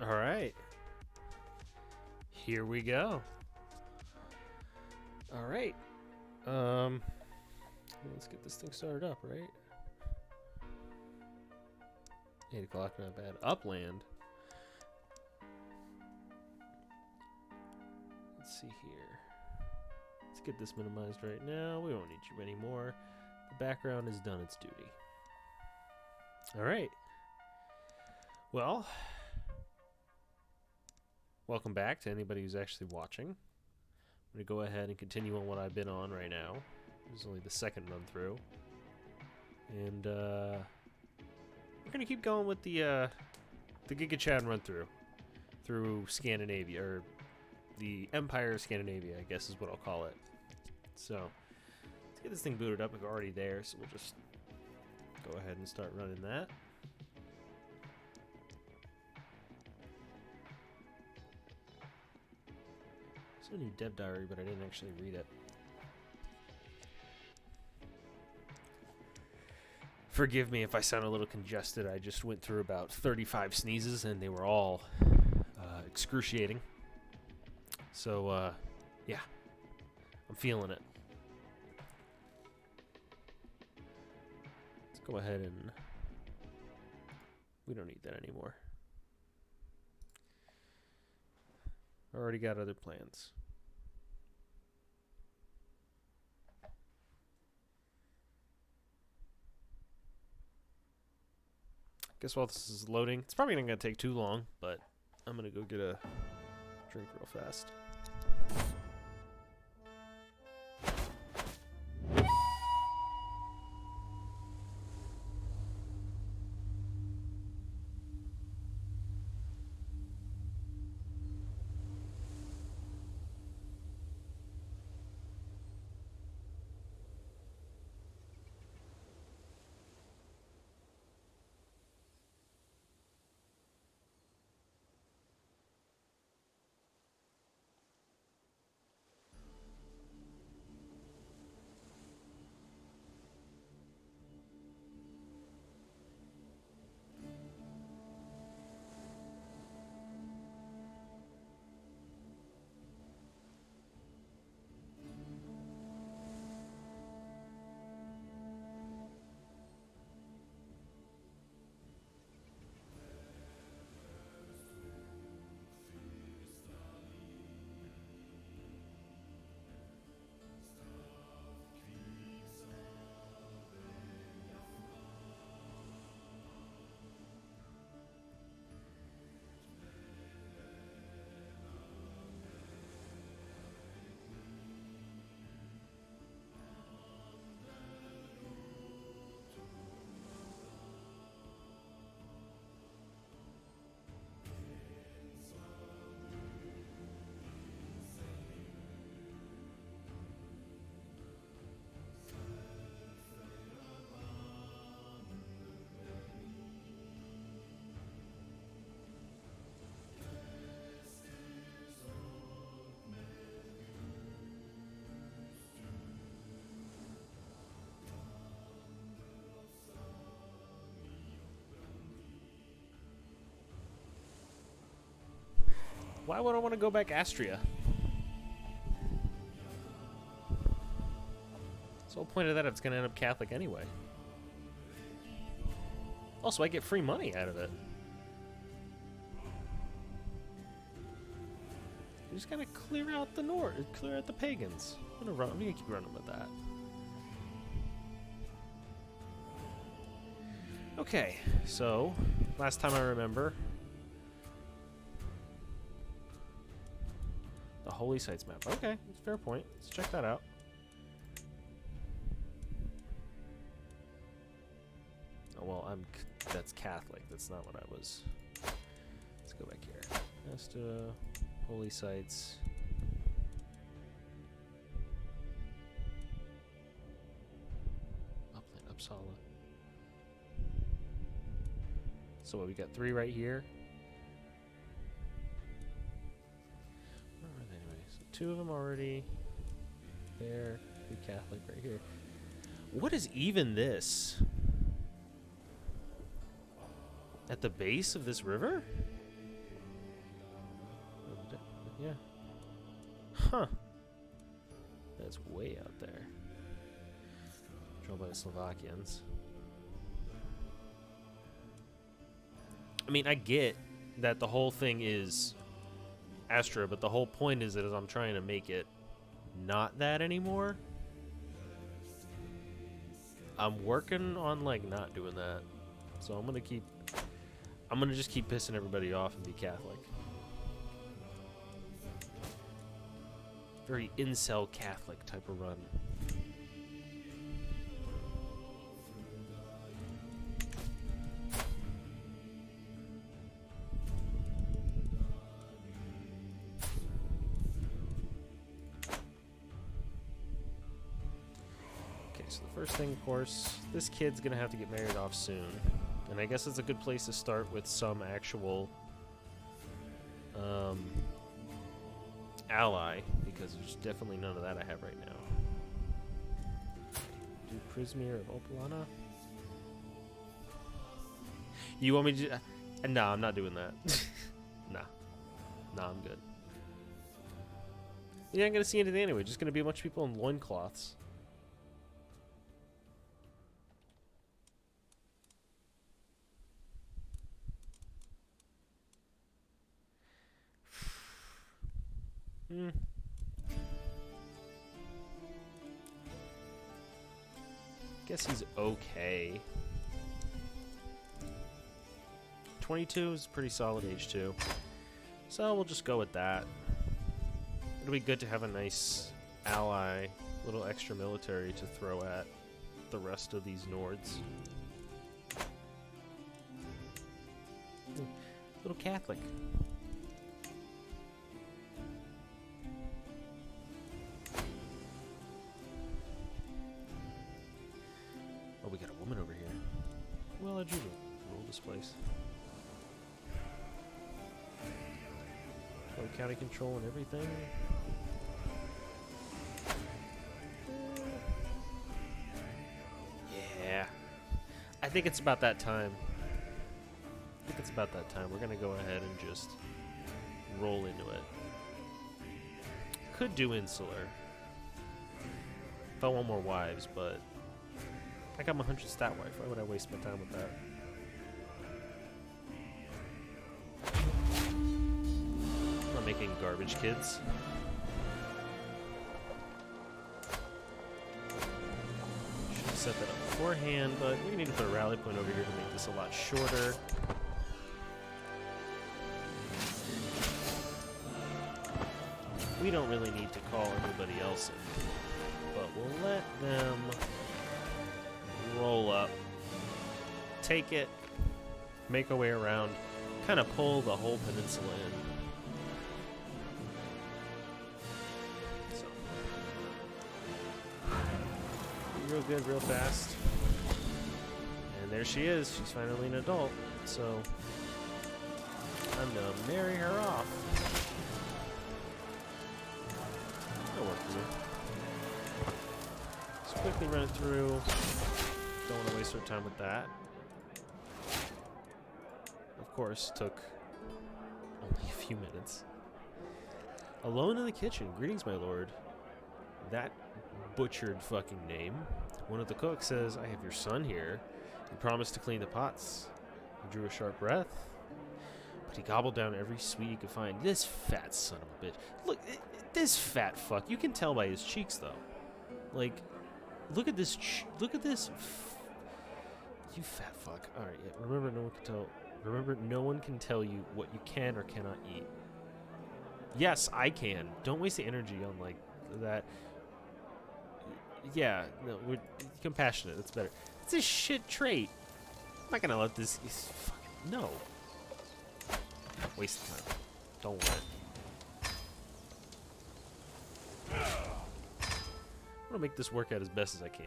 All right. Here we go. All right. Let's get this thing started up, right? 8 o'clock, not bad. Upland. Let's see here. Let's get this minimized right now. We won't need you anymore. The background has done its duty. All right. Well, welcome back to anybody who's actually watching. I'm going to go ahead and continue on what I've been on right now. This is only the second run through. And we're going to keep going with the Gigachad run through Scandinavia, or the Empire of Scandinavia, I guess is what I'll call it. So, let's get this thing booted up. We're already there, so we'll just go ahead and start running that. It's a new dev diary, but I didn't actually read it. Forgive me if I sound a little congested. I just went through about 35 sneezes, and they were all excruciating. So, yeah, I'm feeling it. Let's go ahead and... we don't need that anymore. I already got other plans. Guess while this is loading, it's probably not going to take too long, but I'm going to go get a drink real fast. Why would I want to go back Astria? The whole point of that, it's going to end up Catholic anyway. Also, I get free money out of it. You just gotta clear out the clear out the pagans. I'm gonna keep running with that. Okay, so last time I remember, the Holy Sites map. Okay, that's a fair point. Let's check that out. Oh well, that's Catholic. That's not what I was. Let's go back here. Just Holy Sites. Upland, Uppsala. So what, we got 3 right here. Anyway, so 2 of them already there. 3 Catholic right here. What is even this? At the base of this river? Yeah. Huh. That's way out there. Controlled by the Slovakians. I mean, I get that the whole thing is Astra, but the whole point is that as I'm trying to make it not that anymore, I'm working on like not doing that. So I'm gonna just keep pissing everybody off and be Catholic. Very incel Catholic type of run. So the first thing, of course, this kid's gonna have to get married off soon, and I guess it's a good place to start with some actual ally, because there's definitely none of that I have right now. Do Prismir of Opalana? You want me to? Nah, I'm not doing that. Nah, I'm good. You're not gonna see anything anyway. Just gonna be a bunch of people in loincloths. Guess he's okay. 22 is pretty solid H2. So we'll just go with that. It'll be good to have a nice ally, little extra military to throw at the rest of these Nords. Little Catholic. Oh, we got a woman over here. Well, how'd you rule this place? County control and everything. Yeah. I think it's about that time. We're gonna go ahead and just roll into it. Could do insular if I want more wives, but I got my 100 stat wife. Why would I waste my time with that? Making garbage kids. Should have set that up beforehand, but we need to put a rally point over here to make this a lot shorter. We don't really need to call anybody else in, but we'll let them roll up, take it, make our way around, kind of pull the whole peninsula in. Real good, real fast. And there she is. She's finally an adult. So I'm gonna marry her off. That'll work for me. Just quickly run it through. Don't want to waste our time with that. Of course, took only a few minutes. Alone in the kitchen. Greetings, my lord. That butchered fucking name. One of the cooks says, I have your son here. He promised to clean the pots. He drew a sharp breath, but he gobbled down every sweet he could find. This fat son of a bitch. Look, this fat fuck. You can tell by his cheeks, though. Like, look at this. Look at this. You fat fuck. All right. Yeah, remember, no one can tell. Remember, no one can tell you what you can or cannot eat. Yes, I can. Don't waste the energy on like that. Yeah, no, we're compassionate. That's better. It's a shit trait. I'm not gonna let this. Fucking, no. Waste of time. Don't want it. I'm gonna make this work out as best as I can.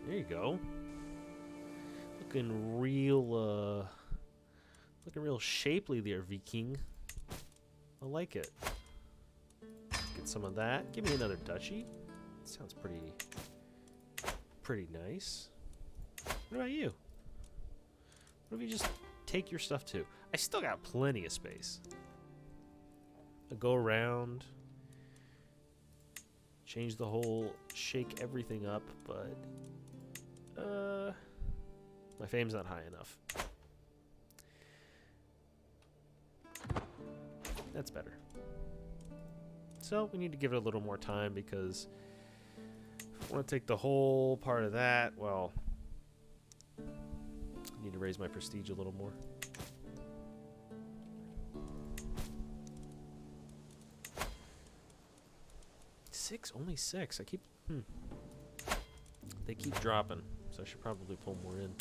There you go. Looking real shapely there, Viking. I like it. Get some of that. Give me another duchy. Sounds pretty nice. What about you? What if you just take your stuff too. I still got plenty of space. I'll go around, change the whole, shake everything up, but my fame's not high enough. That's better. So we need to give it a little more time because if I want to take the whole part of that, well, I need to raise my prestige a little more. Only 6. I keep they keep dropping, so I should probably pull more in.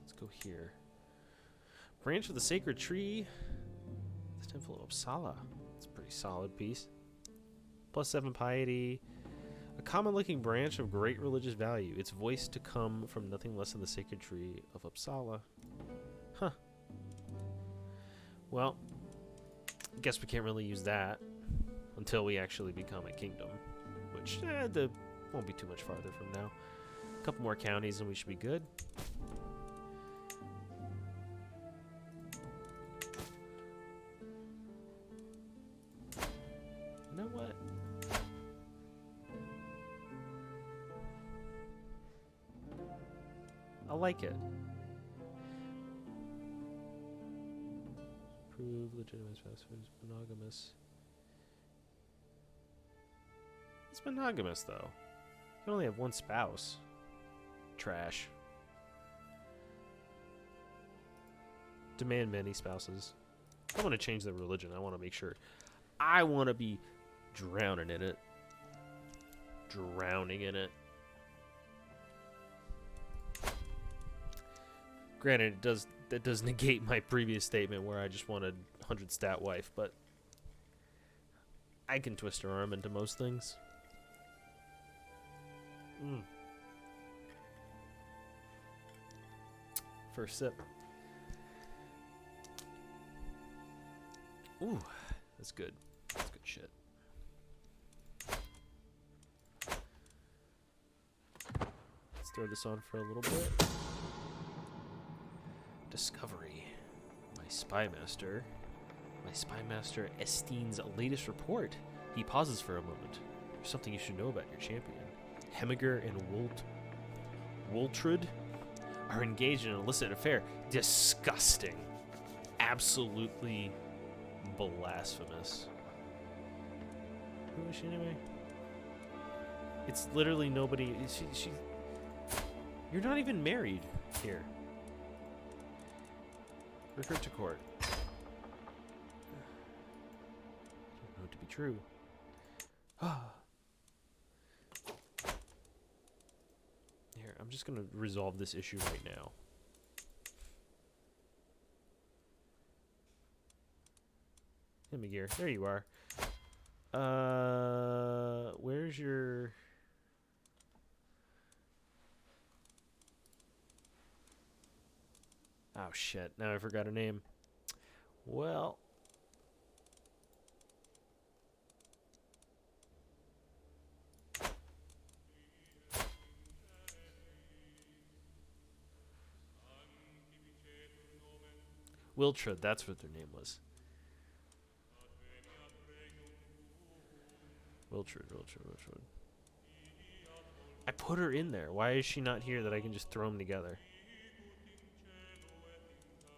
Let's go here. Branch of the Sacred Tree. The Temple of Uppsala. It's a pretty solid piece. +7 piety. A common-looking branch of great religious value. Its voice to come from nothing less than the sacred tree of Uppsala. Huh. Well, I guess we can't really use that until we actually become a kingdom, which won't be too much farther from now. A couple more counties and we should be good. You know what? I like it. Prove legitimate spouse who's monogamous. It's monogamous though. You can only have one spouse. Trash. Demand many spouses. I want to change the religion. I want to make sure. I want to be drowning in it. Drowning in it. Granted, that does negate my previous statement where I just wanted 100 stat wife, but I can twist her arm into most things. First sip. Ooh, that's good. That's good shit. Let's throw this on for a little bit. Discovery. My spy master Estine's latest report. He pauses for a moment. There's something you should know about your champion. Hemiger and Woltrud are engaged in an illicit affair. Disgusting. Absolutely blasphemous. Who is she anyway? It's literally nobody. She. You're not even married here. Recruit to court. I don't know it to be true. Here, I'm just gonna resolve this issue right now. Hemigear, there you are. Where's your... Oh shit, now I forgot her name. Well... Wiltrud, that's what their name was. Wiltrud. I put her in there. Why is she not here that I can just throw them together?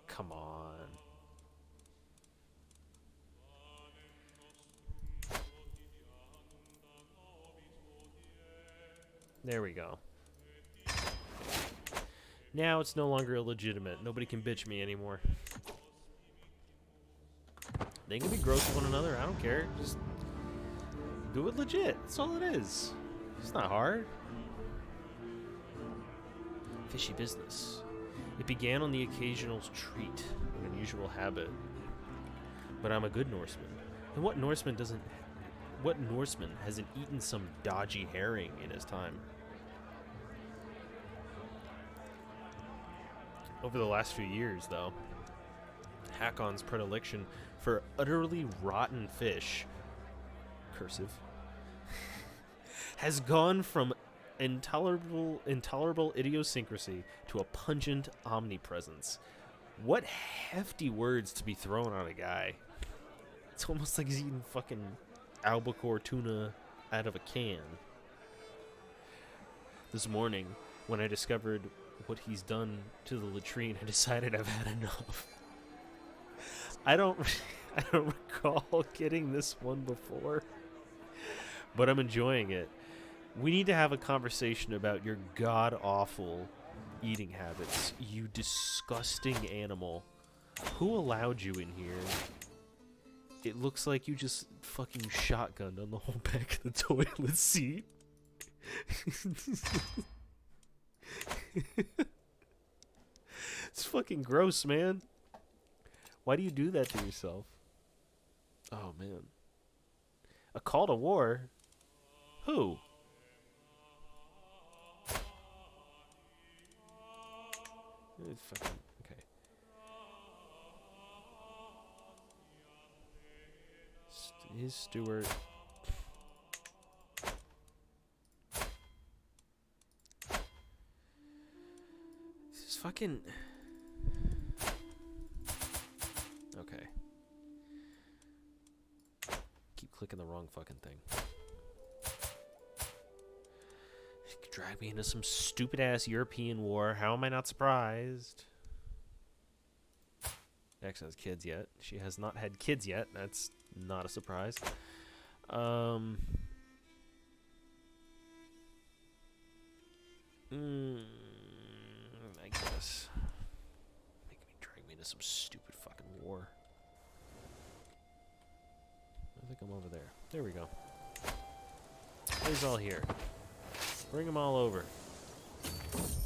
Come on. There we go. Now it's no longer illegitimate. Nobody can bitch me anymore. They can be gross with one another. I don't care. Just do it legit. That's all it is. It's not hard. Fishy business. It began on the occasional treat, an unusual habit. But I'm a good Norseman. And what Norseman hasn't eaten some dodgy herring in his time? Over the last few years, though, Akon's predilection for utterly rotten fish, cursive, has gone from intolerable idiosyncrasy to a pungent omnipresence. What hefty words to be thrown on a guy. It's almost like he's eating fucking albacore tuna out of a can. This morning, when I discovered what he's done to the latrine, I decided I've had enough. I don't recall getting this one before, but I'm enjoying it. We need to have a conversation about your god-awful eating habits, you disgusting animal. Who allowed you in here? It looks like you just fucking shotgunned on the whole back of the toilet seat. It's fucking gross, man. Why do you do that to yourself? Oh, man. A call to war? Who? Fucking, okay. Is Stewart... This is fucking... Okay. Keep clicking the wrong fucking thing. Drag me into some stupid-ass European war. How am I not surprised? X has kids yet. She has not had kids yet. That's not a surprise. I guess. Drag me into some stupid fucking war. I think I'm over there. There we go. He's all here. Bring them all over.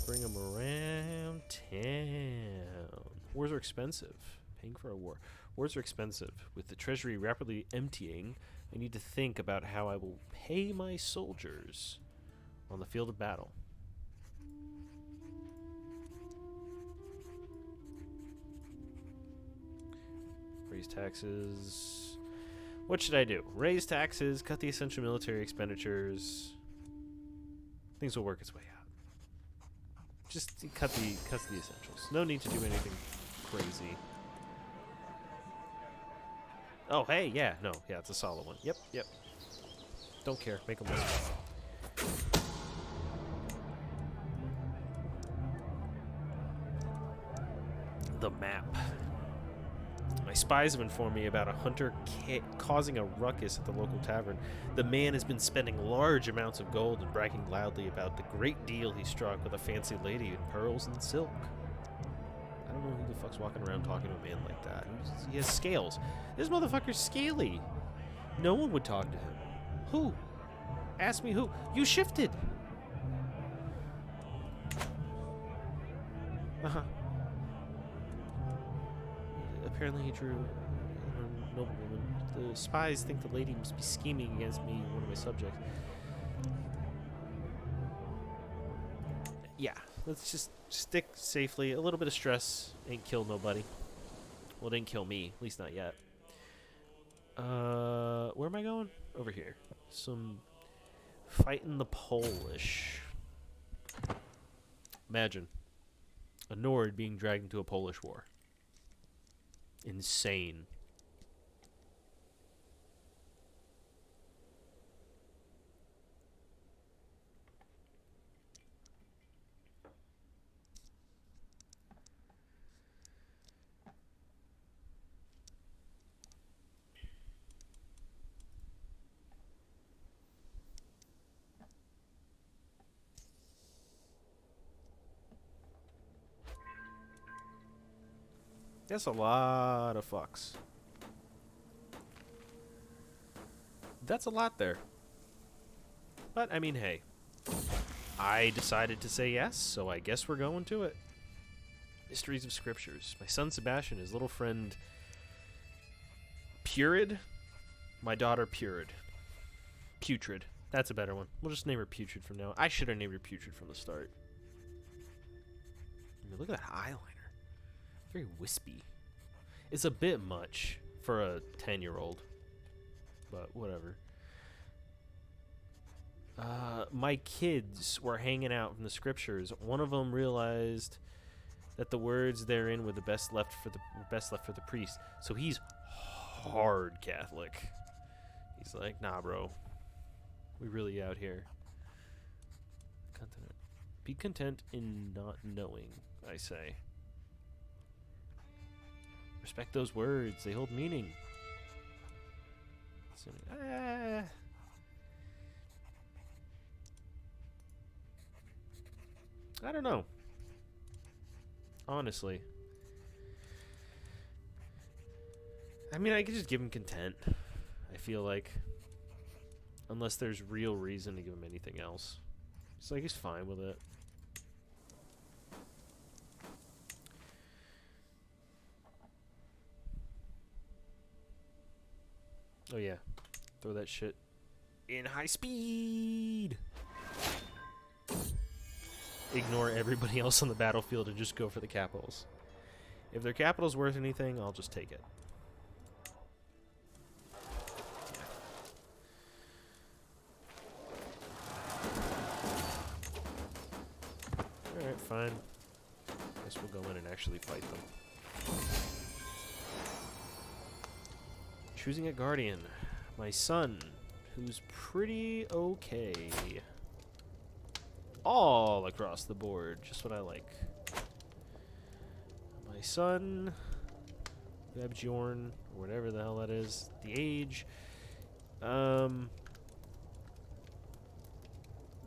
Bring them around town. Wars are expensive. Paying for a war. Wars are expensive. With the treasury rapidly emptying, I need to think about how I will pay my soldiers on the field of battle. Raise taxes. What should I do? Raise taxes, cut the essential military expenditures. Things will work its way out. Just cut the essentials. No need to do anything crazy. Oh, hey, yeah, no, yeah, it's a solid one. Yep. Don't care. Make them work. The map. My spies have informed me about a hunter causing a ruckus at the local tavern. The man has been spending large amounts of gold and bragging loudly about the great deal he struck with a fancy lady in pearls and silk. I don't know who the fuck's walking around talking to a man like that. He has scales. This motherfucker's scaly. No one would talk to him. Who? Ask me who. You shifted. Uh-huh. Apparently he drew a noblewoman. The spies think the lady must be scheming against me, one of my subjects. Yeah, let's just stick safely. A little bit of stress ain't killed nobody. Well, it didn't kill me, at least not yet. Where am I going? Over here. Some fighting the Polish. Imagine a Nord being dragged into a Polish war. Insane. That's a lot of fucks. That's a lot there. But, I mean, hey. I decided to say yes, so I guess we're going to it. Mysteries of Scriptures. My son Sebastian, his little friend Purid. My daughter Purid. Putrid. That's a better one. We'll just name her Putrid from now on. I should have named her Putrid from the start. I mean, look at that eyeliner. Very wispy. It's a bit much for a 10-year-old, but whatever. My kids were hanging out from the scriptures. One of them realized that the words therein were the best left for the priest. So he's hard Catholic. He's like, nah, bro, we really out here. Be content in not knowing, I say. Respect those words; they hold meaning. I don't know. Honestly. I mean, I could just give him content. I feel like. Unless there's real reason to give him anything else. It's like he's fine with it. Oh yeah. Throw that shit in high speed! Ignore everybody else on the battlefield and just go for the capitals. If their capital's worth anything, I'll just take it. Alright, fine. Guess we'll go in and actually fight them. Choosing a guardian. My son, who's pretty okay. All across the board, just what I like. My son, Bjorn, or whatever the hell that is. The age.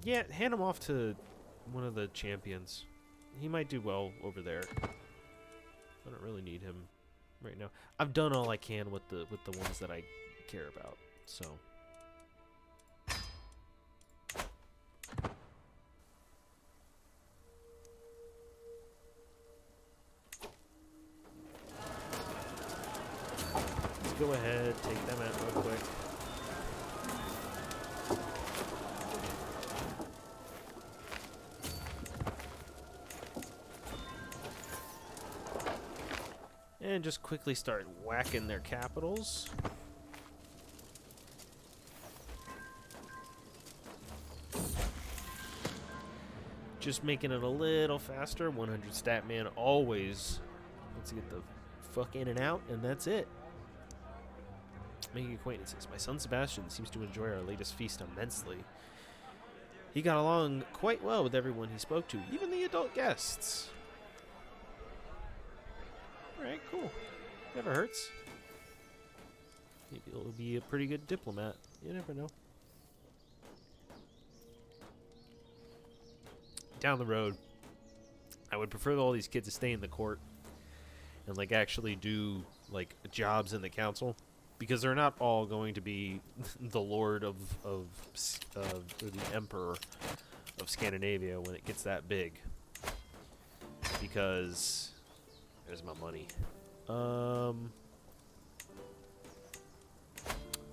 Yeah, hand him off to one of the champions. He might do well over there. I don't really need him right now. I've done all I can with the ones that I care about, so. Let's go ahead, take them out real quick. And just quickly start whacking their capitals. Just making it a little faster. 100 stat man always. Let's get the fuck in and out, and that's it. Making acquaintances. My son Sebastian seems to enjoy our latest feast immensely. He got along quite well with everyone he spoke to, even the adult guests. Alright, cool. Never hurts. Maybe he'll be a pretty good diplomat. You never know. Down the road, I would prefer all these kids to stay in the court and like actually do like jobs in the council, because they're not all going to be the lord of the emperor of Scandinavia when it gets that big. Because there's my money.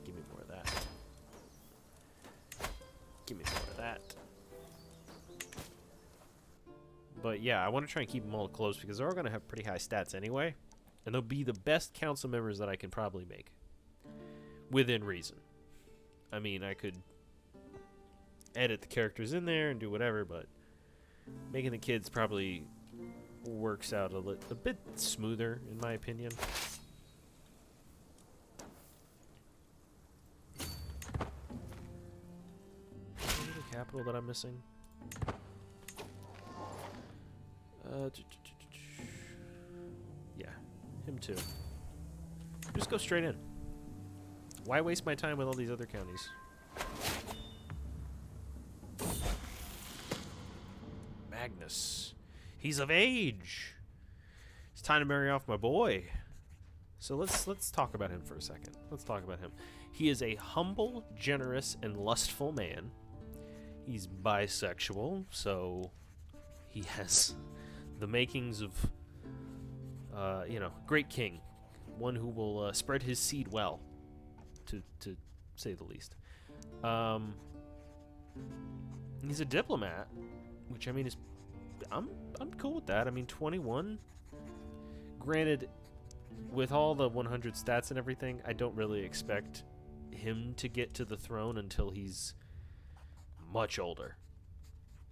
Give me more of that. Give me more of that. But yeah, I want to try and keep them all close because they're all going to have pretty high stats anyway. And they'll be the best council members that I can probably make. Within reason. I mean, I could edit the characters in there and do whatever, but making the kids probably works out a bit smoother, in my opinion. Is the capital that I'm missing? Yeah, him too. Just go straight in. Why waste my time with all these other counties? Magnus. He's of age. It's time to marry off my boy. So let's talk about him for a second. Let's talk about him. He is a humble, generous, and lustful man. He's bisexual, so he has the makings of, great king. One who will spread his seed well, to say the least. He's a diplomat, which I mean is, I'm cool with that. I mean, 21. Granted, with all the 100 stats and everything, I don't really expect him to get to the throne until he's much older.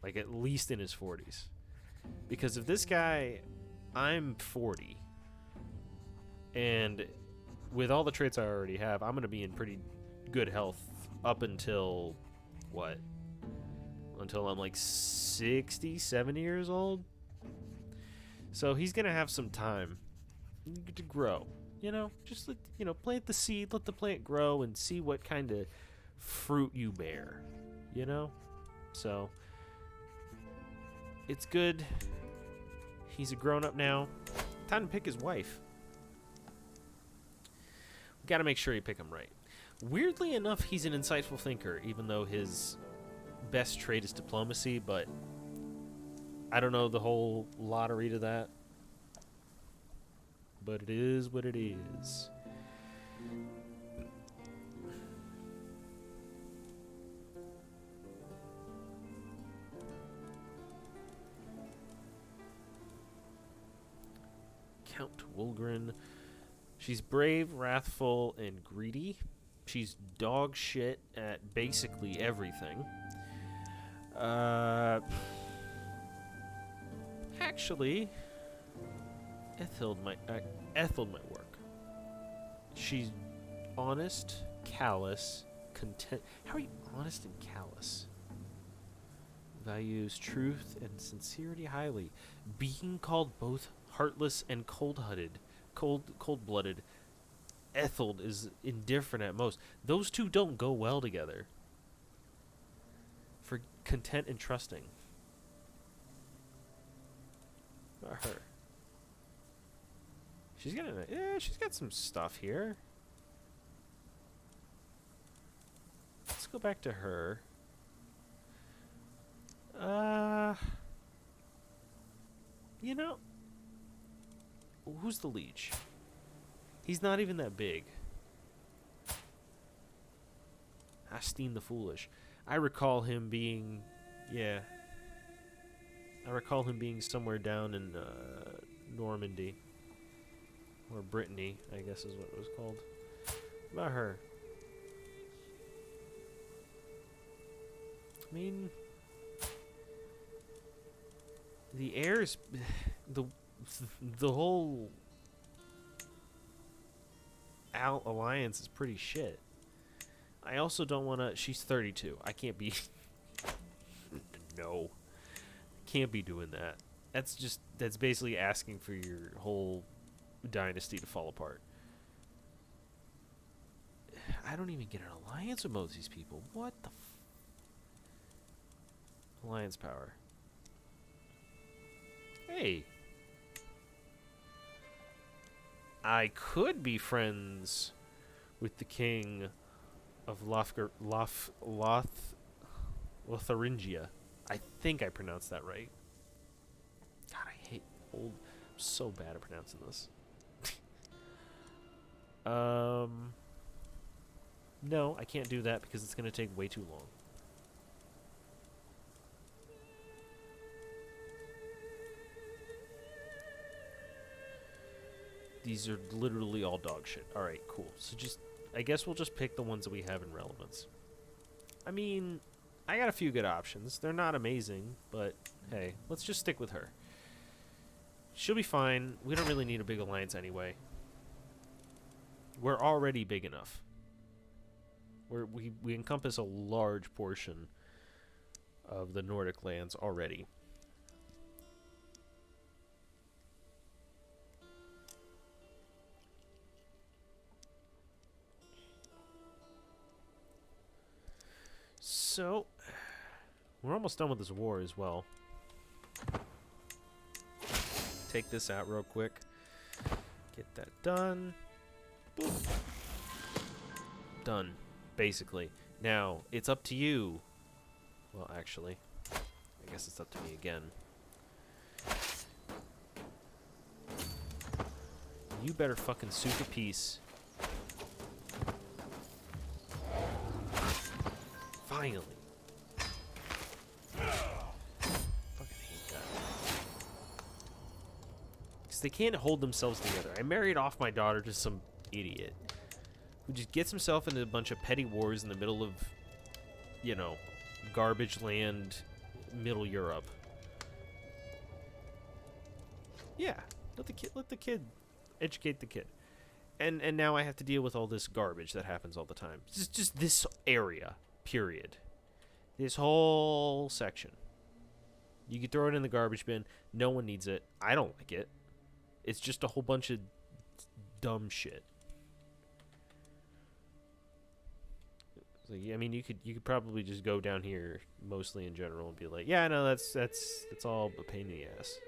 Like, at least in his 40s. Because if this guy, I'm 40, and with all the traits I already have, I'm going to be in pretty good health up until, what? Until I'm like 60, 70 years old? So he's going to have some time to grow. You know, just plant the seed, let the plant grow, and see what kind of fruit you bear. You know? So, it's good. He's a grown-up now. Time to pick his wife. We gotta make sure you pick him right. Weirdly enough, he's an insightful thinker, even though his best trait is diplomacy, but I don't know the whole lottery to that. But it is what it is. Count Wulgrin. She's brave, wrathful, and greedy. She's dog shit at basically everything. Actually, Etheld might work. She's honest, callous, content. How are you honest and callous? Values truth and sincerity highly. Being called both heartless and cold-blooded. Etheld is indifferent at most. Those two don't go well together. For content and trusting. Not her. She's got some stuff here. Let's go back to her. You know, who's the leech? He's not even that big. Hastin the Foolish. I recall him being somewhere down in Normandy. Or Brittany, I guess is what it was called. What about her? I mean, the air's the whole alliance is pretty shit. I also don't want to. She's 32. I can't be. No, can't be doing that. That's basically asking for your whole dynasty to fall apart. I don't even get an alliance with most of these people. What the alliance power? Hey, I could be friends with the king of Lotharingia. I think I pronounced that right. God, I hate old. I'm so bad at pronouncing this. No, I can't do that because it's going to take way too long. These are literally all dog shit. Alright, cool. So I guess we'll just pick the ones that we have in relevance. I mean, I got a few good options. They're not amazing, but hey, let's just stick with her. She'll be fine. We don't really need a big alliance anyway. We're already big enough. We encompass a large portion of the Nordic lands already. So, we're almost done with this war as well. Take this out real quick. Get that done. Boop. Done, basically. Now, it's up to you. Well, actually, I guess it's up to me again. You better fucking sue the peace. Finally. Fucking hate that. Because they can't hold themselves together. I married off my daughter to some idiot who just gets himself into a bunch of petty wars in the middle of, you know, garbage land, middle Europe. Yeah, let the kid educate the kid. And now I have to deal with all this garbage that happens all the time. Just this area, period. This whole section. You can throw it in the garbage bin. No one needs it. I don't like it. It's just a whole bunch of dumb shit. So, I mean, you could probably just go down here, mostly in general, and be like, yeah, no, that's all a pain in the ass.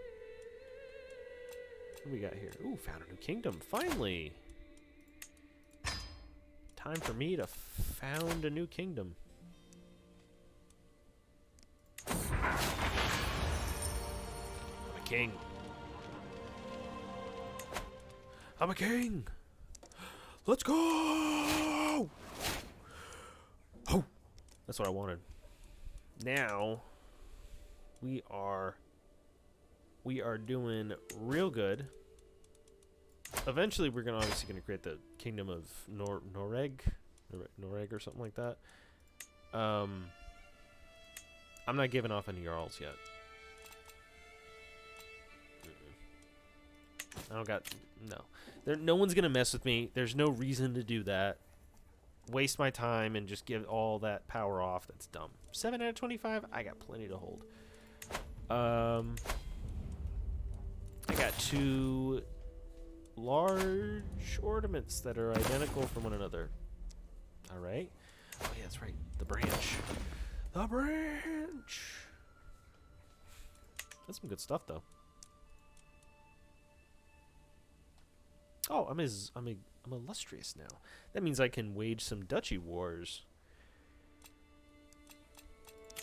What do we got here? Ooh, found a new kingdom. Finally. Time for me to found a new kingdom. I'm a king. I'm a king. Let's go. Oh, that's what I wanted. Now we are doing real good. Eventually, we're obviously gonna create the kingdom of Noreg or something like that. I'm not giving off any jarls yet. I don't got no one's gonna mess with me. There's no reason to do that. Waste my time and just give all that power off. That's dumb. 7 out of 25. I got plenty to hold. I got 2 large ornaments that are identical from one another. All right. Oh yeah, that's right. The branch. The branch. That's some good stuff, though. Oh, I'm illustrious now. That means I can wage some duchy wars.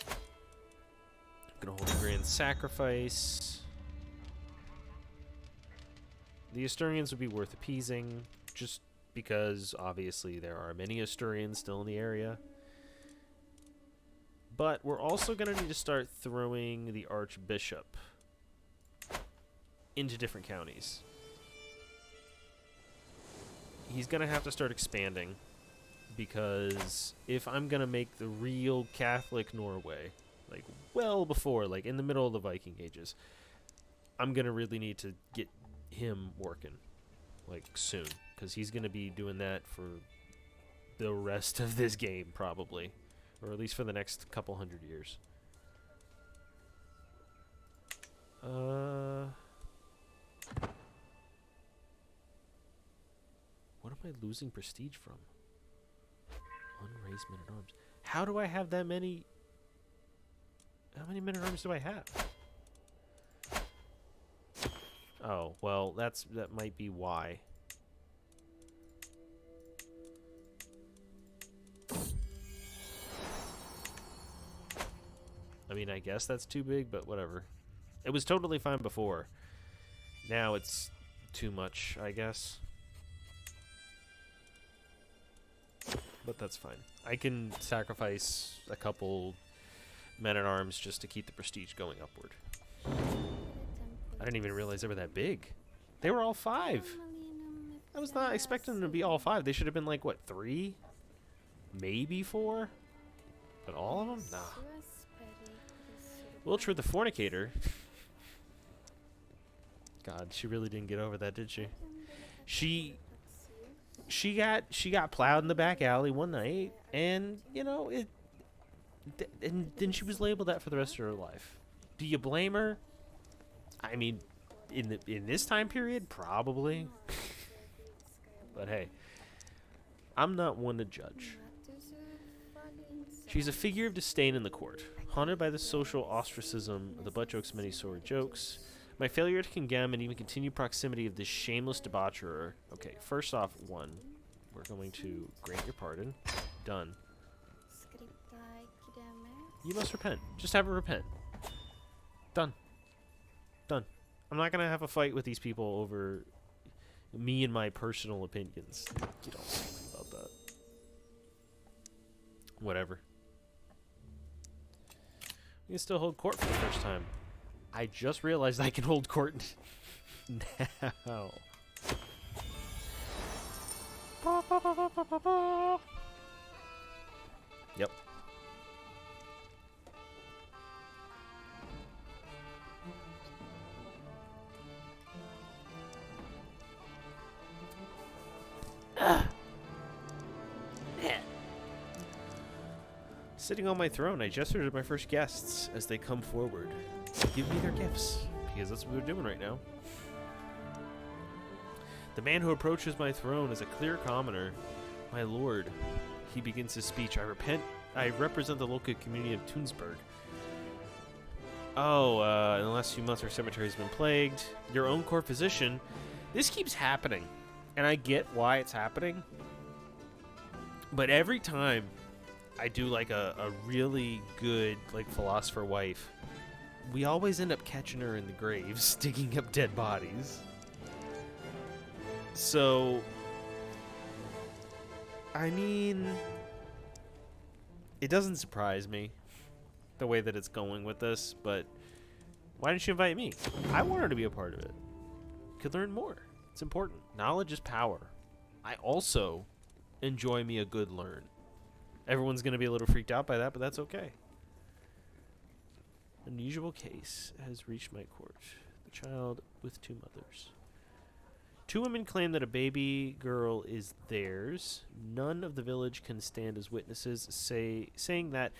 I'm gonna hold a grand sacrifice. The Asturians would be worth appeasing, just because obviously there are many Asturians still in the area. But we're also gonna need to start throwing the Archbishop into different counties. He's gonna have to start expanding, because if I'm gonna make the real Catholic Norway, like well before, like in the middle of the Viking Ages, I'm gonna really need to get him working, like soon, because he's gonna be doing that for the rest of this game probably, or at least for the next couple hundred years. What am I losing prestige from? Unraised men-at-arms. How do I have that many? How many men-at-arms do I have? Oh, well, that might be why. I mean, I guess that's too big, but whatever. It was totally fine before. Now it's too much, I guess. But that's fine. I can sacrifice a couple men-at-arms just to keep the prestige going upward. I didn't even realize they were that big. They were all 5. I was not expecting them to be all 5. They should have been like, what, 3? Maybe 4? But all of them? Nah. Wiltshire the Fornicator. God, she really didn't get over that, did she? She got plowed in the back alley one night, and you know and then she was labeled that for the rest of her life. Do you blame her? I mean, in this time period, probably. But hey, I'm not one to judge. She's a figure of disdain in the court, haunted by the social ostracism of the butt jokes' many sordid jokes. My failure to condemn and even continue proximity of this shameless debaucherer. Okay, first off, 1, we're going to grant your pardon. Done. You must repent. Just have her repent. Done. Done. I'm not going to have a fight with these people over me and my personal opinions. You don't say anything about that. Whatever. We can still hold court for the first time. I just realized I can hold court. now. Yep. Sitting on my throne, I gesture to my first guests as they come forward. Give me their gifts, because that's what we're doing right now. The man who approaches my throne is a clear commoner. My lord, he begins his speech. I represent the local community of Toonsburg. Oh, in the last few months our cemetery has been plagued. Your own core physician. This keeps happening, and I get why it's happening. But every time I do like a really good like philosopher wife, we always end up catching her in the graves, digging up dead bodies. So, I mean, it doesn't surprise me the way that it's going with this, but why didn't you invite me? I want her to be a part of it. Could learn more. It's important. Knowledge is power. I also enjoy me a good learn. Everyone's going to be a little freaked out by that, but that's okay. Unusual case has reached my court. The child with two mothers. Two women claim that a baby girl is theirs. None of the village can stand as witnesses, saying that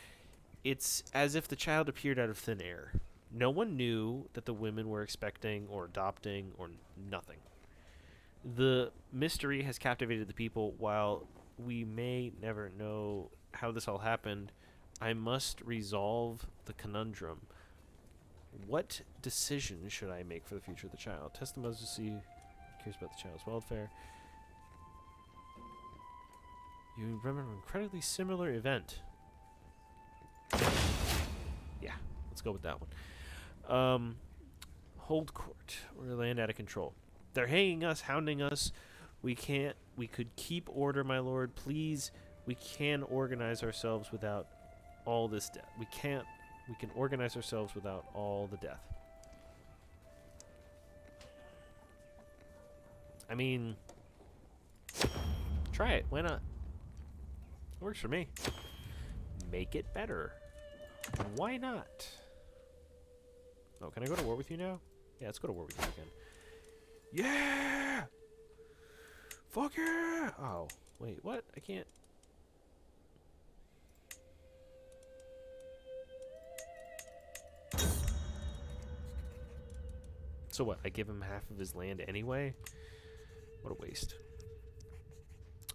it's as if the child appeared out of thin air. No one knew that the women were expecting or adopting or nothing. The mystery has captivated the people. While we may never know how this all happened, I must resolve the conundrum. What decision should I make for the future of the child? Test the mothers to see who cares about the child's welfare. You remember an incredibly similar event. Yeah, let's go with that one. Hold court. We're land out of control. They're hanging us, hounding us. We could keep order, my lord. Please, we can organize ourselves without all this death. We can organize ourselves without all the death. I mean, try it. Why not? It works for me. Make it better. Why not? Oh, can I go to war with you now? Yeah, let's go to war with you again. Yeah! Fuck yeah! Oh, wait, what? I can't. So what? I give him half of his land anyway? What a waste.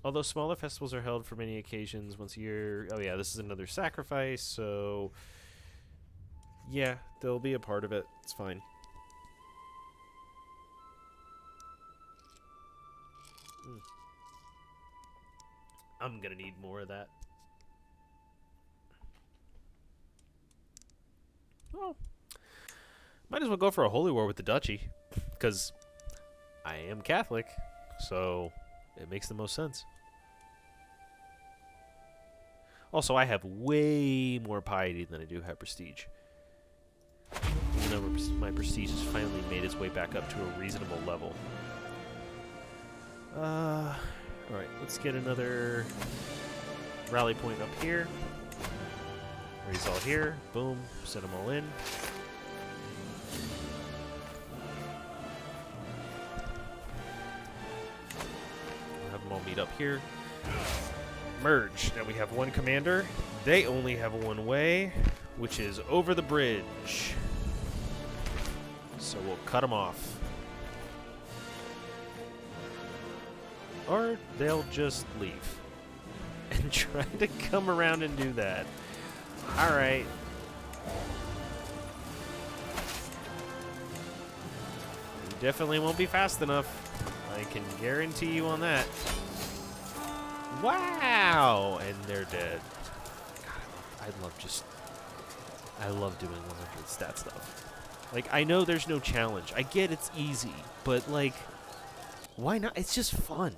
Although smaller festivals are held for many occasions once a year. Oh yeah, this is another sacrifice, so yeah, they'll be a part of it. It's fine. I'm gonna need more of that. Well, might as well go for a holy war with the duchy, because I am Catholic, so it makes the most sense. Also, I have way more piety than I do have prestige. Even though my prestige has finally made its way back up to a reasonable level. Alright, let's get another rally point up here. Raise all here. Boom. Set them all in. We'll have them all meet up here. Merge. Now we have one commander. They only have one way, which is over the bridge. So we'll cut them off. Or they'll just leave and try to come around and do that. Alright. You definitely won't be fast enough. I can guarantee you on that. Wow! And they're dead. God, I love doing 100 stat stuff. Like, I know there's no challenge. I get it's easy, but like, why not? It's just fun.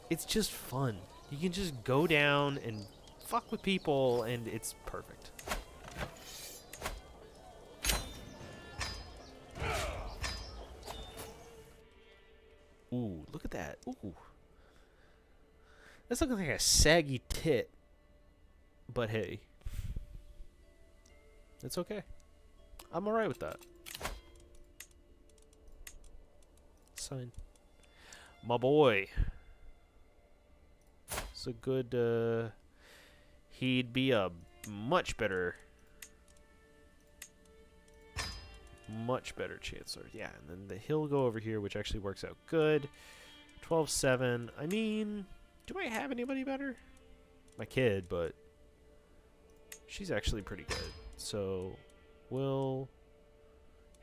It's just fun. You can just go down and fuck with people, and it's perfect. Ooh, look at that. Ooh. That's looking like a saggy tit. But hey. It's okay. I'm alright with that. Sign. My boy. It's a good, he'd be a much better Chancellor. Yeah, and then he'll go over here, which actually works out good. 12-7. I mean, do I have anybody better? My kid, but she's actually pretty good. So we'll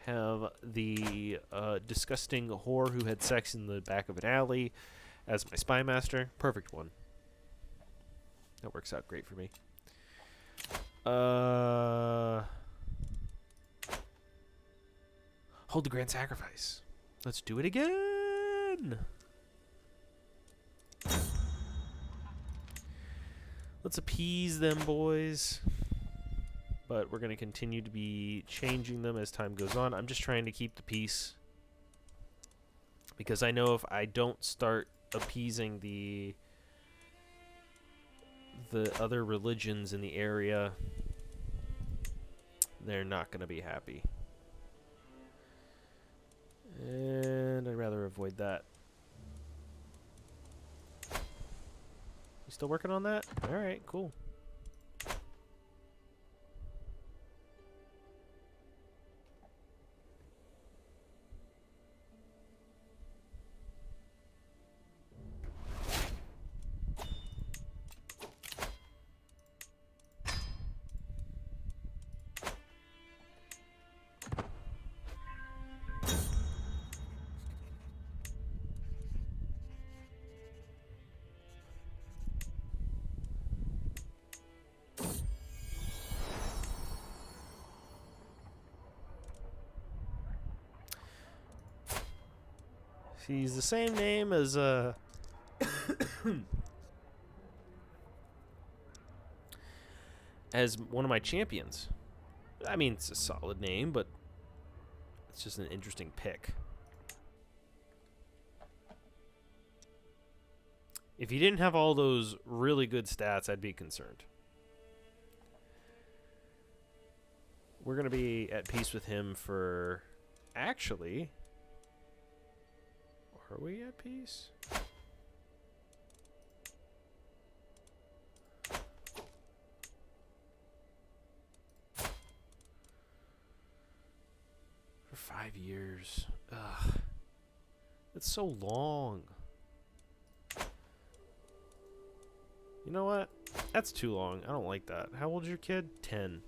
have the disgusting whore who had sex in the back of an alley as my spy master. Perfect one. That works out great for me. Hold the grand sacrifice. Let's do it again. Let's appease them, boys. But we're going to continue to be changing them as time goes on. I'm just trying to keep the peace. Because I know if I don't start appeasing the other religions in the area, they're not going to be happy. And I'd rather avoid that. You still working on that? Alright, cool. He's the same name as as one of my champions. I mean, it's a solid name, but it's just an interesting pick. If he didn't have all those really good stats, I'd be concerned. We're going to be at peace with him for... Actually... Are we at peace? For 5 years. Ugh. It's so long. You know what? That's too long. I don't like that. How old's your kid? 10.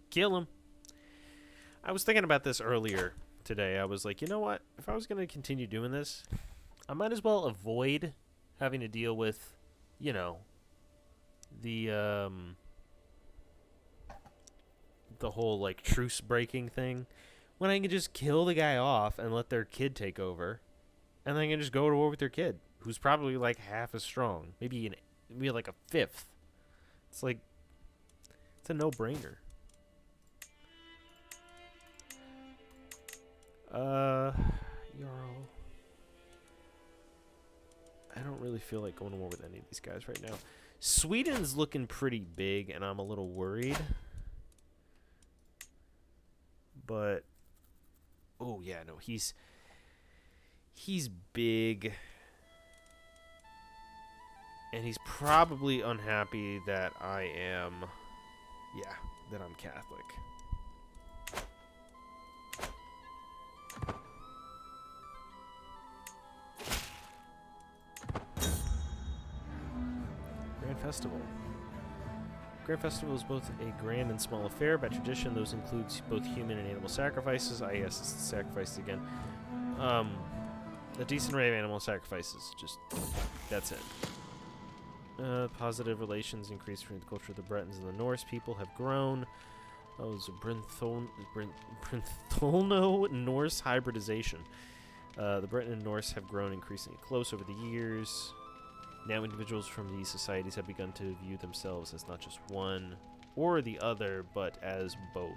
Kill him. I was thinking about this earlier today. I was like, you know what? If I was going to continue doing this, I might as well avoid having to deal with, you know, the whole, like, truce breaking thing. When I can just kill the guy off and let their kid take over. And then I can just go to war with their kid, who's probably, like, half as strong. Maybe like a fifth. It's like, it's a no-brainer. Jarl. I don't really feel like going to war with any of these guys right now. Sweden's looking pretty big, and I'm a little worried. But, oh yeah, no, he's big, and he's probably unhappy that I am, that I'm Catholic. Festival. Grand Festival is both a grand and small affair. By tradition, those include both human and animal sacrifices. Yes, it's the sacrifices again. A decent array of animal sacrifices. Just, that's it. Positive relations increase between the culture of the Bretons and the Norse people have grown. Those Brintholno Norse hybridization. The Breton and Norse have grown increasingly close over the years. Now individuals from these societies have begun to view themselves as not just one or the other, but as both.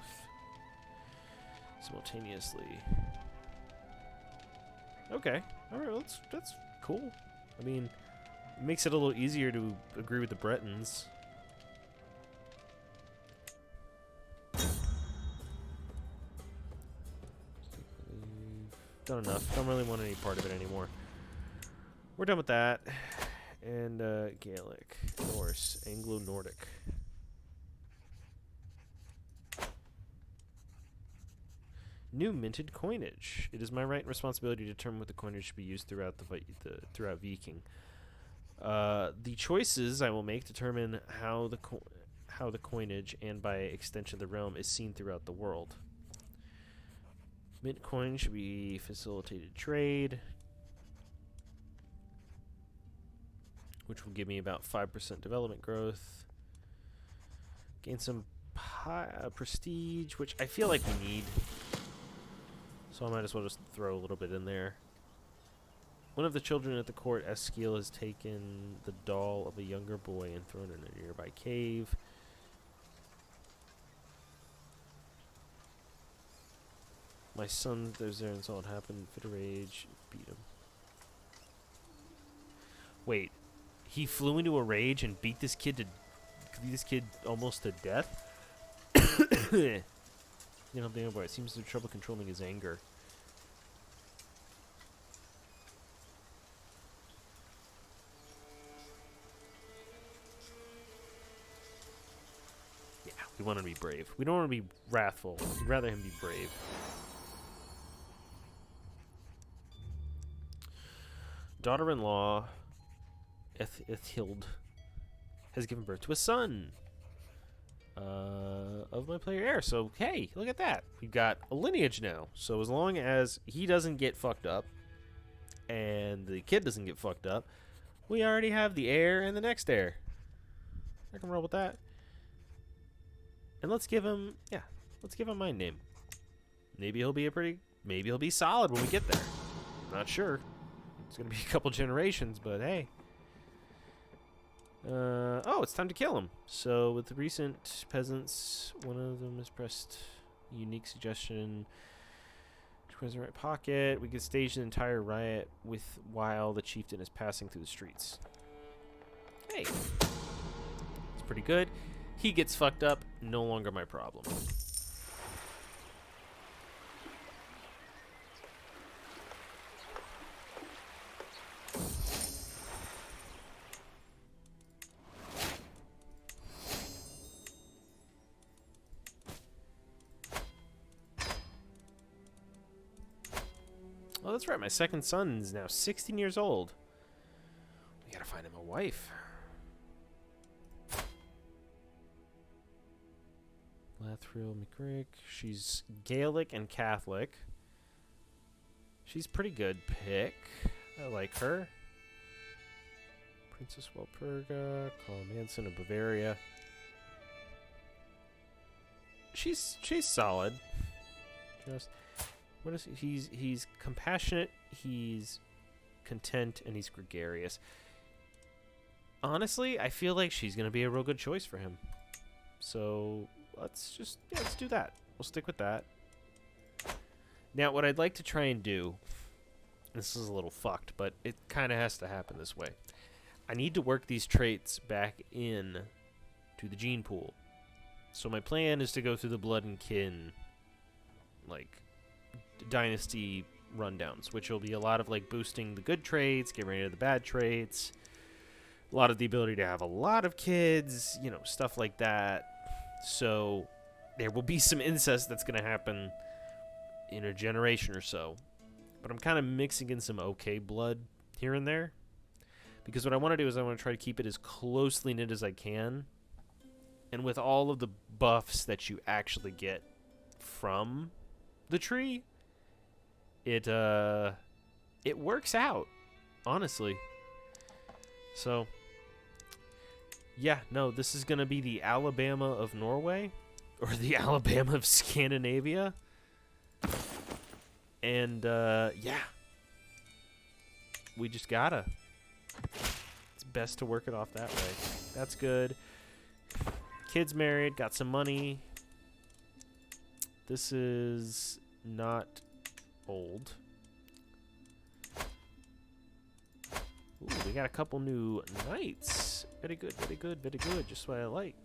simultaneously. Okay. All right. Well, that's cool. I mean, it makes it a little easier to agree with the Bretons. Done enough. Don't really want any part of it anymore. We're done with that. And Gaelic, Norse, Anglo-Nordic. New minted coinage. It is my right and responsibility to determine what the coinage should be used throughout throughout Viking. The choices I will make determine how the coinage and by extension the realm is seen throughout the world. Mint coin should be facilitated trade, which will give me about 5% development growth. Gain some prestige, which I feel like we need. So I might as well just throw a little bit in there. One of the children at the court, Eskiel, has taken the doll of a younger boy and thrown it in a nearby cave. My son goes there and saw it happen. Fit of rage, beat him. Wait, he flew into a rage and beat this kid almost to death? You know, the boy seems to have trouble controlling his anger. Yeah, we want him to be brave. We don't want to be wrathful. We'd rather him be brave. Daughter-in-law, Ethhild, has given birth to a son of my player heir. So, hey, look at that. We've got a lineage now. So as long as he doesn't get fucked up and the kid doesn't get fucked up, we already have the heir and the next heir. I can roll with that. And let's give him my name. Maybe he'll be solid when we get there. Not sure. It's going to be a couple generations, but hey. Oh, it's time to kill him. So, with the recent peasants, one of them has pressed unique suggestion. Which was in the right pocket. We could stage an entire riot while the chieftain is passing through the streets. Hey. It's pretty good. He gets fucked up. No longer my problem. Oh, that's right. My second son is now 16 years old. We gotta find him a wife. Lathril McGrick. She's Gaelic and Catholic. She's pretty good pick. I like her. Princess Walpurga. Carl Manson of Bavaria. She's solid. Just what is he? He's compassionate, he's content, and he's gregarious. Honestly, I feel like she's gonna be a real good choice for him. So let's do that. We'll stick with that. Now, what I'd like to try and do, this is a little fucked, but it kind of has to happen this way. I need to work these traits back in to the gene pool. So my plan is to go through the blood and kin, like, dynasty rundowns, which will be a lot of like boosting the good traits, getting rid of the bad traits, a lot of the ability to have a lot of kids, you know, stuff like that. So there will be some incest that's going to happen in a generation or so, but I'm kind of mixing in some okay blood here and there, because what I want to do is I want to try to keep it as closely knit as I can, and with all of the buffs that you actually get from the tree, it works out, honestly. So, yeah, no, this is going to be the Alabama of Norway, or the Alabama of Scandinavia. And, yeah. We just gotta. It's best to work it off that way. That's good. Kid's married, got some money. This is not old. Ooh, we got a couple new knights. Very good, very good, very good. Just what I like.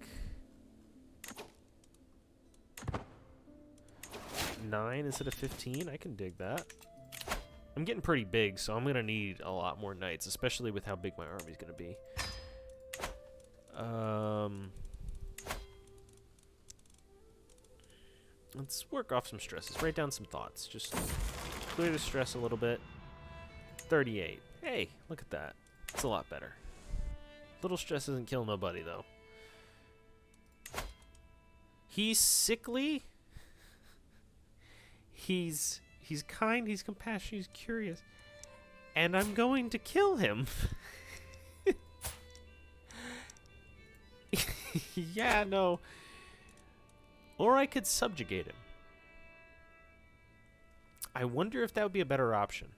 9 instead of 15. I can dig that. I'm getting pretty big, so I'm going to need a lot more knights, especially with how big my army's going to be. Let's work off some stresses. Write down some thoughts. Just clear the stress a little bit. 38. Hey, look at that. It's a lot better. Little stress doesn't kill nobody, though. He's sickly. He's kind, he's compassionate, he's curious. And I'm going to kill him. Yeah, no. Or I could subjugate him. I wonder if that would be a better option.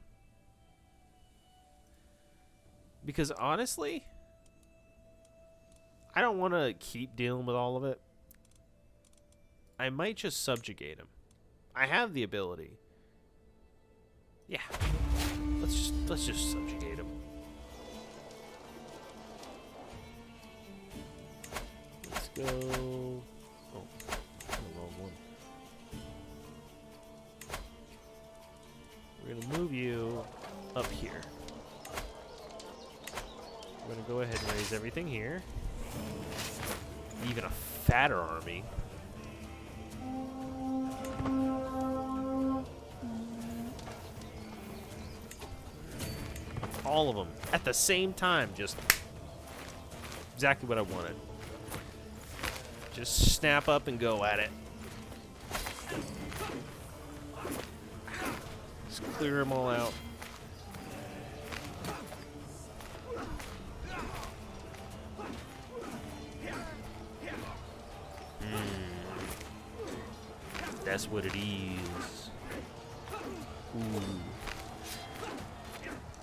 Because honestly, I don't want to keep dealing with all of it. I might just subjugate him. I have the ability. Yeah. Let's just subjugate him. Let's go. Oh, the wrong one. We're gonna move you up here. We're gonna go ahead and raise everything here. Even a fatter army. All of them at the same time, just exactly what I wanted. Just snap up and go at it. Just clear them all out. That's what it is. Ooh.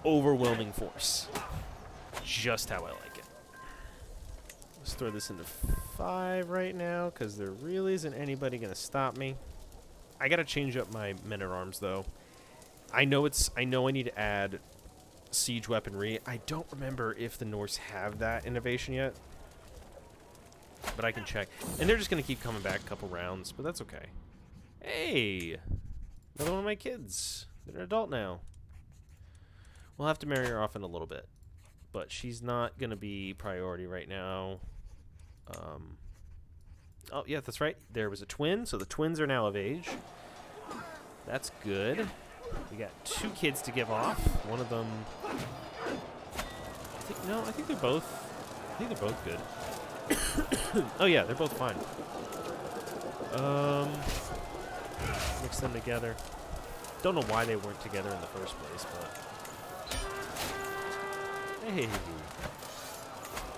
Overwhelming force. Just how I like it. Let's throw this into 5 right now, because there really isn't anybody going to stop me. I got to change up my men-at-arms, though. I know I need to add siege weaponry. I don't remember if the Norse have that innovation yet. But I can check. And they're just going to keep coming back a couple rounds, but that's okay. Hey! Another one of my kids. They're an adult now. We'll have to marry her off in a little bit. But she's not going to be priority right now. Oh, yeah, that's right. There was a twin, so the twins are now of age. That's good. We got 2 kids to give off. One of them... I think they're both good. Oh, yeah, they're both fine. Mix them together. Don't know why they weren't together in the first place, but... Hey!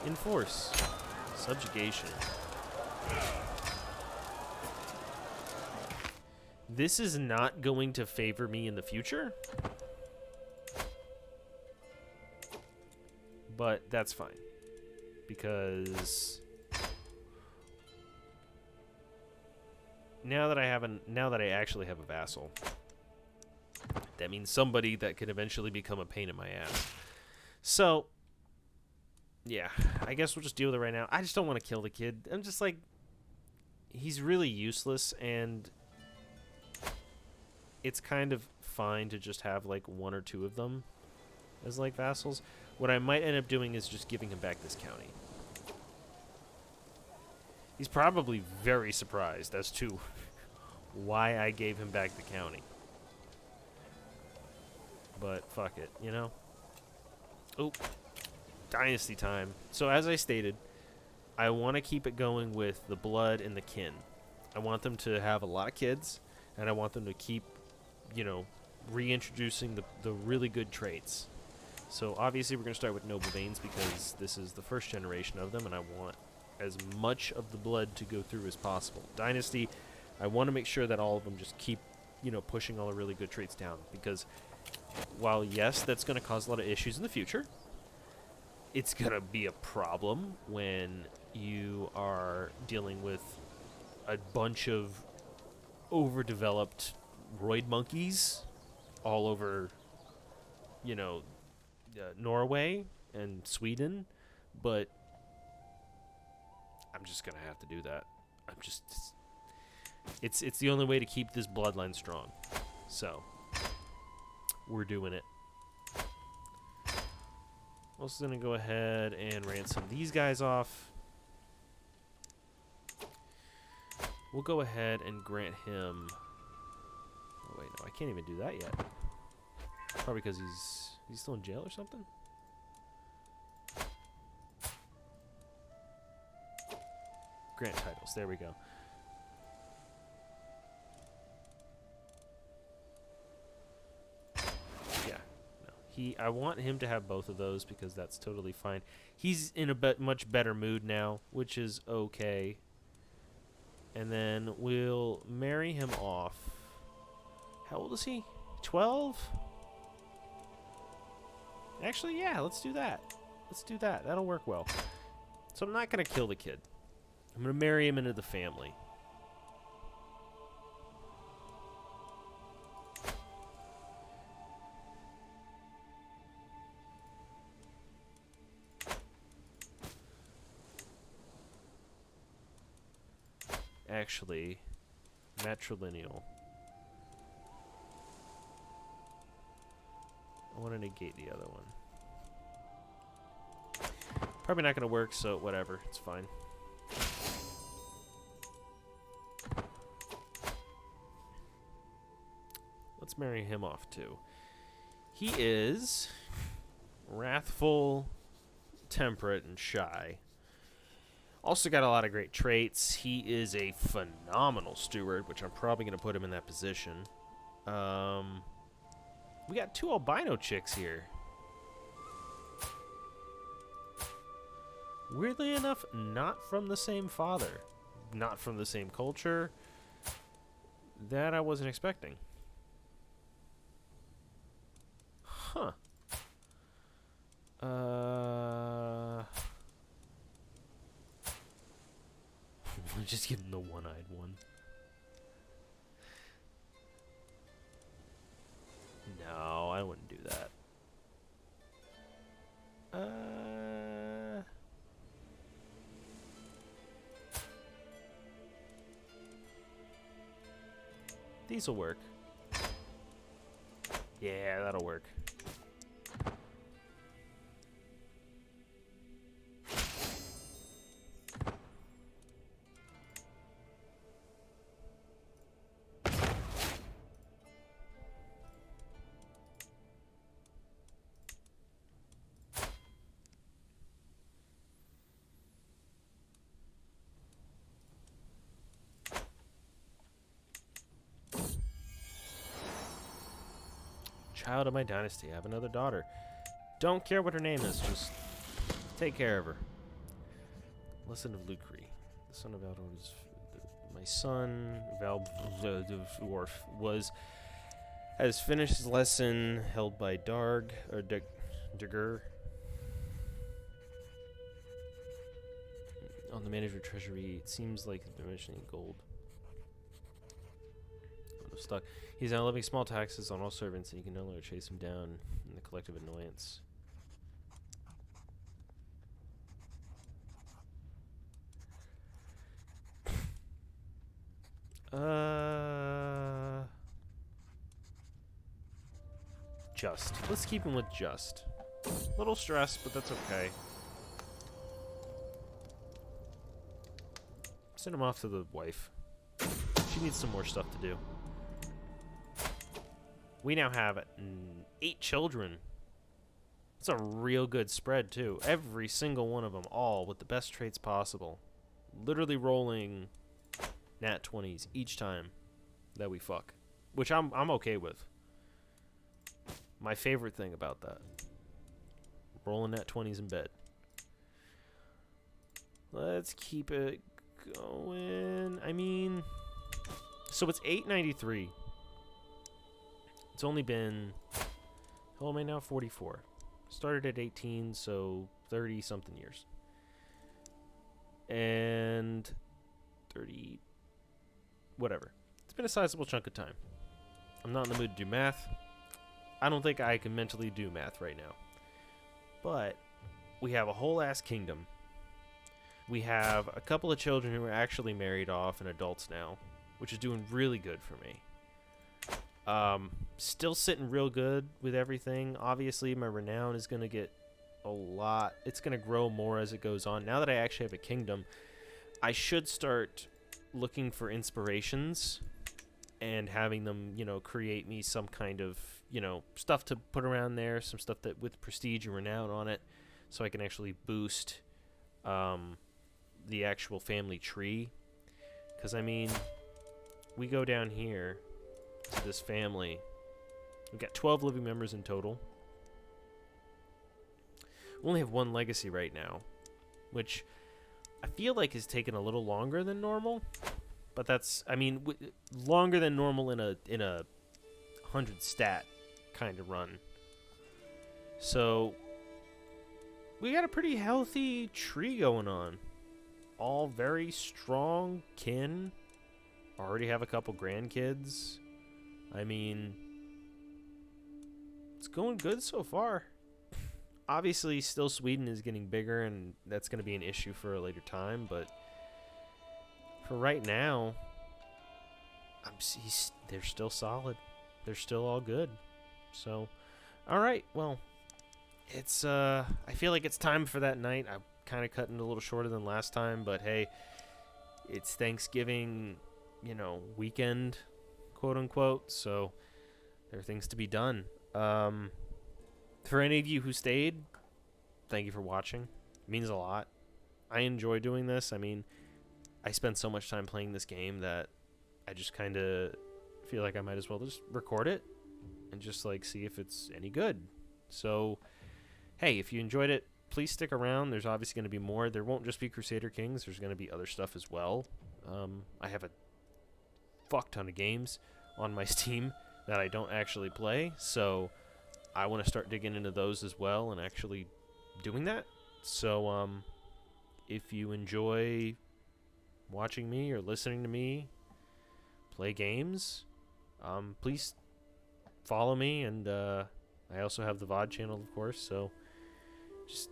Enforce. Subjugation. This is not going to favor me in the future. But that's fine. Because... Now that I actually have a vassal, that means somebody that could eventually become a pain in my ass. So, yeah, I guess we'll just deal with it right now. I just don't want to kill the kid. I'm just like, he's really useless, and it's kind of fine to just have like 1 or 2 of them as like vassals. What I might end up doing is just giving him back this county. He's probably very surprised as to why I gave him back the county. But fuck it, you know? Oh, dynasty time. So as I stated, I want to keep it going with the blood and the kin. I want them to have a lot of kids, and I want them to keep, you know, reintroducing the really good traits. So obviously we're going to start with noble veins because this is the first generation of them, and I want as much of the blood to go through as possible. Dynasty, I want to make sure that all of them just keep, you know, pushing all the really good traits down, because while yes, that's going to cause a lot of issues in the future, it's going to be a problem when you are dealing with a bunch of overdeveloped roid monkeys all over, you know, Norway and Sweden, but I'm just gonna have to do that. I'm just, it's the only way to keep this bloodline strong. So we're doing it. Also gonna go ahead and ransom these guys off. We'll go ahead and grant him. Oh wait, no, I can't even do that yet. Probably because he's still in jail or something. Grant titles. There we go. Yeah. No. I want him to have both of those because that's totally fine. He's in a much better mood now, which is okay. And then we'll marry him off. How old is he? 12? Actually, yeah, let's do that. Let's do that. That'll work well. So I'm not going to kill the kid. I'm going to marry him into the family. Actually, matrilineal. I want to negate the other one. Probably not going to work, so whatever. It's fine. Let's marry him off, too. He is wrathful, temperate, and shy. Also got a lot of great traits. He is a phenomenal steward, which I'm probably going to put him in that position. We got 2 albino chicks here. Weirdly enough, not from the same father. Not from the same culture. That I wasn't expecting. Huh. Just give him the one-eyed one. No, I wouldn't do that. These'll work. Yeah, that'll work. Child of my dynasty. I have another daughter. Don't care what her name is. Just take care of her. Lesson of Lucre. The son of Valdor is my son. Valdor has finished his lesson held by Darg or Dagger on the management treasury. It seems like he's been mentioning gold. Stuck. He's now levying small taxes on all servants, and you can no longer chase him down in the collective annoyance. Just. Let's keep him with just. Little stressed, but that's okay. Send him off to the wife. She needs some more stuff to do. We now have 8 children. It's a real good spread, too. Every single one of them, all with the best traits possible. Literally rolling nat 20s each time that we fuck. Which I'm okay with. My favorite thing about that. Rolling nat 20s in bed. Let's keep it going. I mean, so it's 893. It's only been, how old am I now? 44. Started at 18, so 30-something years. And 30, whatever. It's been a sizable chunk of time. I'm not in the mood to do math. I don't think I can mentally do math right now. But we have a whole ass kingdom. We have a couple of children who are actually married off and adults now, which is doing really good for me. Still sitting real good with everything. Obviously, my renown is going to get a lot. It's going to grow more as it goes on. Now that I actually have a kingdom, I should start looking for inspirations and having them, you know, create me some kind of, you know, stuff to put around there, some stuff that with prestige and renown on it, so I can actually boost the actual family tree. Because, I mean, we go down here to this family. We've got 12 living members in total. We only have one legacy right now, which I feel like has taken a little longer than normal. But that's, I mean, longer than normal in a 100 stat kind of run. So we got a pretty healthy tree going on. All very strong kin. Already have a couple grandkids. I mean, it's going good so far. Obviously, still Sweden is getting bigger, and that's going to be an issue for a later time, but for right now, they're still solid. They're still all good. So, all right. Well, it's I feel like it's time for that night. I'm kind of cutting it a little shorter than last time, but hey, it's Thanksgiving, you know, weekend, quote unquote. So there are things to be done. For any of you who stayed, thank you for watching. It means a lot. I enjoy doing this. I mean, I spend so much time playing this game that I just kind of feel like I might as well just record it and just like see if it's any good. So, hey, if you enjoyed it, please stick around. There's obviously going to be more. There won't just be Crusader Kings. There's going to be other stuff as well. I have a fuck ton of games on my Steam that I don't actually play, so I want to start digging into those as well and actually doing that. So, if you enjoy watching me or listening to me play games, please follow me, and I also have the VOD channel, of course, so just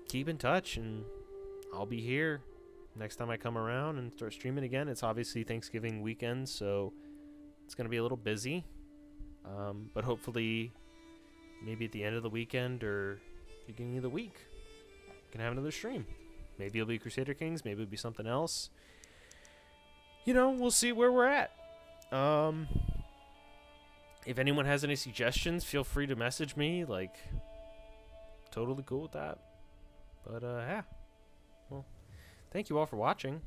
keep in touch, and I'll be here next time I come around and start streaming again. It's obviously Thanksgiving weekend, so it's going to be a little busy, but hopefully maybe at the end of the weekend or beginning of the week I can have another stream. Maybe it'll be Crusader Kings, maybe it'll be something else. You know, we'll see where we're at. If anyone has any suggestions, feel free to message me. Like, totally cool with that. But, yeah. Well, thank you all for watching.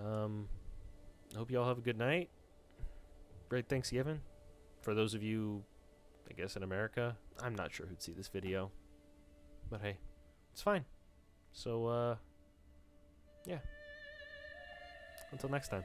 I hope you all have a good night. Great Thanksgiving. For those of you, I guess, in America, I'm not sure who'd see this video. But, hey, it's fine. So, yeah. Until next time.